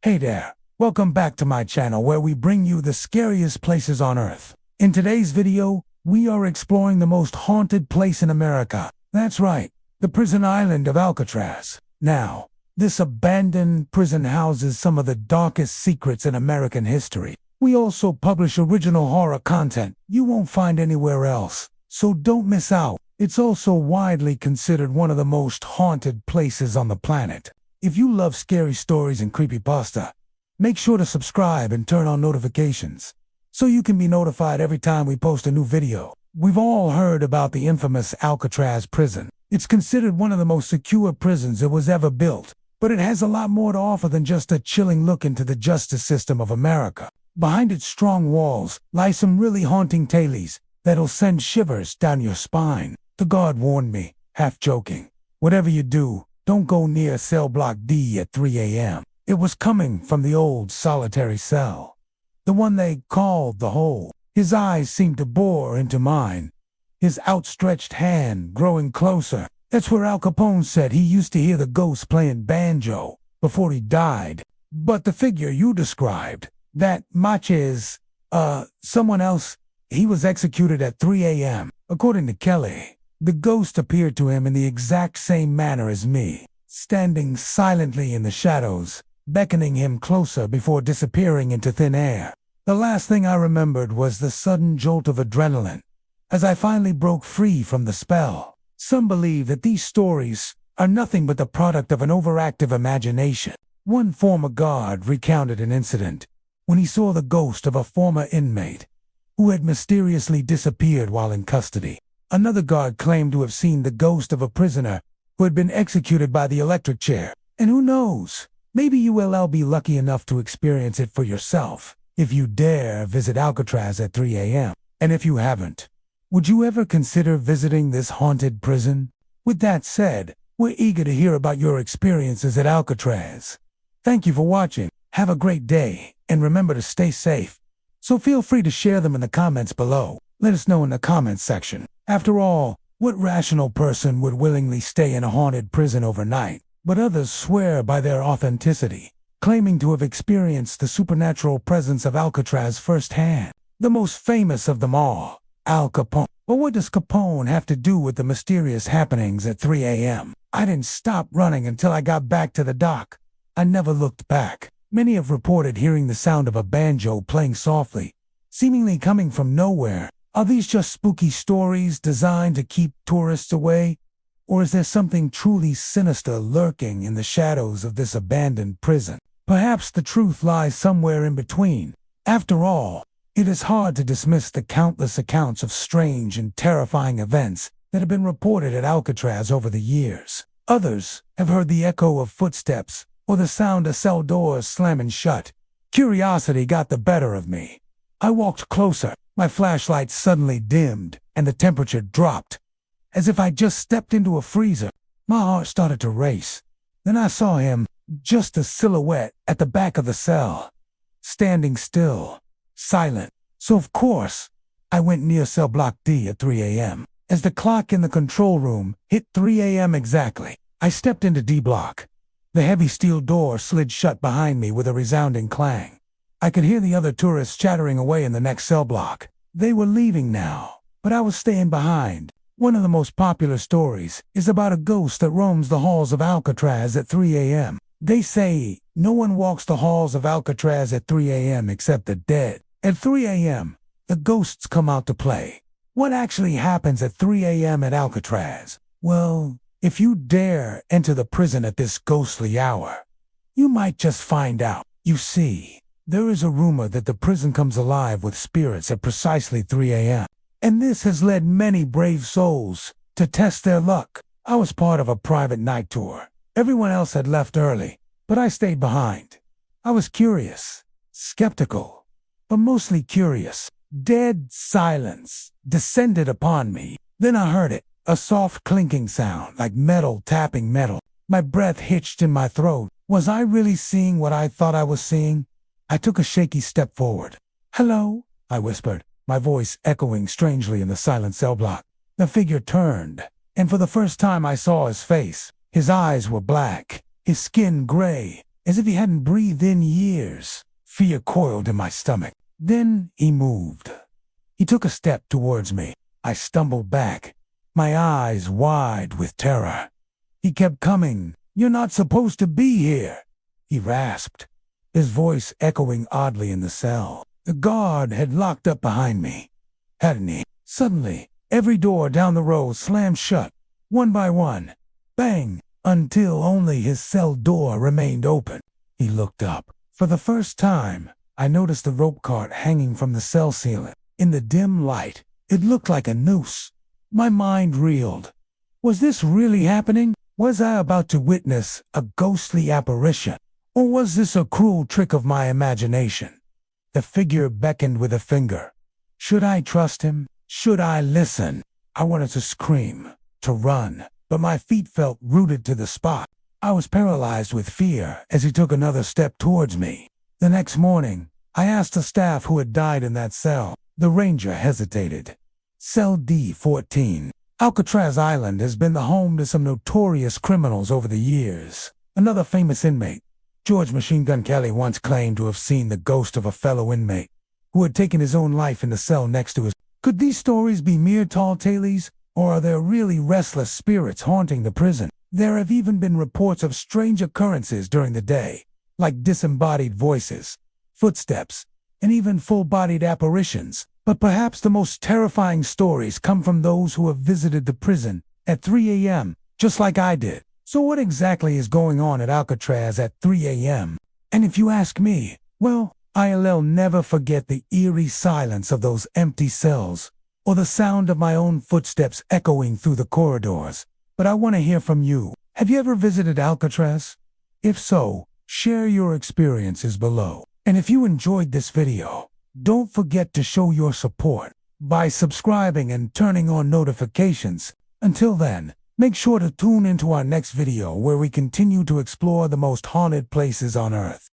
Hey there, welcome back to my channel where we bring you the scariest places on Earth. In today's video, we are exploring the most haunted place in America. That's right, the prison island of Alcatraz. Now, this abandoned prison houses some of the darkest secrets in American history. We also publish original horror content you won't find anywhere else, so don't miss out. It's also widely considered one of the most haunted places on the planet. If you love scary stories and creepypasta, make sure to subscribe and turn on notifications so you can be notified every time we post a new video. We've all heard about the infamous Alcatraz prison. It's considered one of the most secure prisons that was ever built, but it has a lot more to offer than just a chilling look into the justice system of America. Behind its strong walls lie some really haunting tales that'll send shivers down your spine. The guard warned me, half joking, "Whatever you do, don't go near cell block D at 3 a.m. It was coming from the old solitary cell, the one they called the hole. His eyes seemed to bore into mine, his outstretched hand growing closer. That's where Al Capone said he used to hear the ghost playing banjo before he died. But the figure you described, that Machez, someone else, he was executed at 3 a.m. According to Kelly, the ghost appeared to him in the exact same manner as me, standing silently in the shadows, beckoning him closer before disappearing into thin air. The last thing I remembered was the sudden jolt of adrenaline as I finally broke free from the spell. Some believe that these stories are nothing but the product of an overactive imagination. One former guard recounted an incident when he saw the ghost of a former inmate who had mysteriously disappeared while in custody. Another guard claimed to have seen the ghost of a prisoner who had been executed by the electric chair. And who knows, maybe you will be lucky enough to experience it for yourself if you dare visit Alcatraz at 3 a.m. And if you haven't, would you ever consider visiting this haunted prison? With that said, we're eager to hear about your experiences at Alcatraz. Thank you for watching. Have a great day, and remember to stay safe. So feel free to share them in the comments below. Let us know in the comments section. After all, what rational person would willingly stay in a haunted prison overnight? But others swear by their authenticity, claiming to have experienced the supernatural presence of Alcatraz firsthand. The most famous of them all, Al Capone. But what does Capone have to do with the mysterious happenings at 3 a.m.? I didn't stop running until I got back to the dock. I never looked back. Many have reported hearing the sound of a banjo playing softly, seemingly coming from nowhere. Are these just spooky stories designed to keep tourists away? Or is there something truly sinister lurking in the shadows of this abandoned prison? Perhaps the truth lies somewhere in between. After all, it is hard to dismiss the countless accounts of strange and terrifying events that have been reported at Alcatraz over the years. Others have heard the echo of footsteps or the sound of cell doors slamming shut. Curiosity got the better of me. I walked closer. My flashlight suddenly dimmed, and the temperature dropped, as if I just stepped into a freezer. My heart started to race. Then I saw him, just a silhouette at the back of the cell, standing still, silent. So of course, I went near cell block D at 3 a.m. As the clock in the control room hit 3 a.m. exactly, I stepped into D block. The heavy steel door slid shut behind me with a resounding clang. I could hear the other tourists chattering away in the next cell block. They were leaving now, but I was staying behind. One of the most popular stories is about a ghost that roams the halls of Alcatraz at 3 a.m. They say no one walks the halls of Alcatraz at 3 a.m. except the dead. At 3 a.m., the ghosts come out to play. What actually happens at 3 a.m. at Alcatraz? Well, if you dare enter the prison at this ghostly hour, you might just find out. You see, there is a rumor that the prison comes alive with spirits at precisely 3 a.m. And this has led many brave souls to test their luck. I was part of a private night tour. Everyone else had left early, but I stayed behind. I was curious, skeptical, but mostly curious. Dead silence descended upon me. Then I heard it, a soft clinking sound like metal tapping metal. My breath hitched in my throat. Was I really seeing what I thought I was seeing? I took a shaky step forward. "Hello," I whispered, my voice echoing strangely in the silent cell block. The figure turned, and for the first time I saw his face. His eyes were black, his skin gray, as if he hadn't breathed in years. Fear coiled in my stomach. Then he moved. He took a step towards me. I stumbled back, my eyes wide with terror. He kept coming. "You're not supposed to be here," he rasped, his voice echoing oddly in the cell. The guard had locked up behind me, hadn't he? Suddenly, every door down the row slammed shut, one by one. Bang! Until only his cell door remained open. He looked up. For the first time, I noticed the rope cart hanging from the cell ceiling. In the dim light, it looked like a noose. My mind reeled. Was this really happening? Was I about to witness a ghostly apparition? Or was this a cruel trick of my imagination? The figure beckoned with a finger. Should I trust him? Should I listen? I wanted to scream, to run, but my feet felt rooted to the spot. I was paralyzed with fear as he took another step towards me. The next morning, I asked the staff who had died in that cell. The ranger hesitated. Cell D-14. Alcatraz Island has been the home to some notorious criminals over the years. Another famous inmate, George Machine Gun Kelly, once claimed to have seen the ghost of a fellow inmate who had taken his own life in the cell next to his. Could these stories be mere tall tales, or are there really restless spirits haunting the prison? There have even been reports of strange occurrences during the day, like disembodied voices, footsteps, and even full-bodied apparitions. But perhaps the most terrifying stories come from those who have visited the prison at 3 a.m., just like I did. So what exactly is going on at Alcatraz at 3 a.m.? And if you ask me, well, I'll never forget the eerie silence of those empty cells, or the sound of my own footsteps echoing through the corridors. But I want to hear from you. Have you ever visited Alcatraz? If so, share your experiences below. And if you enjoyed this video, don't forget to show your support by subscribing and turning on notifications. Until then, make sure to tune into our next video where we continue to explore the most haunted places on Earth.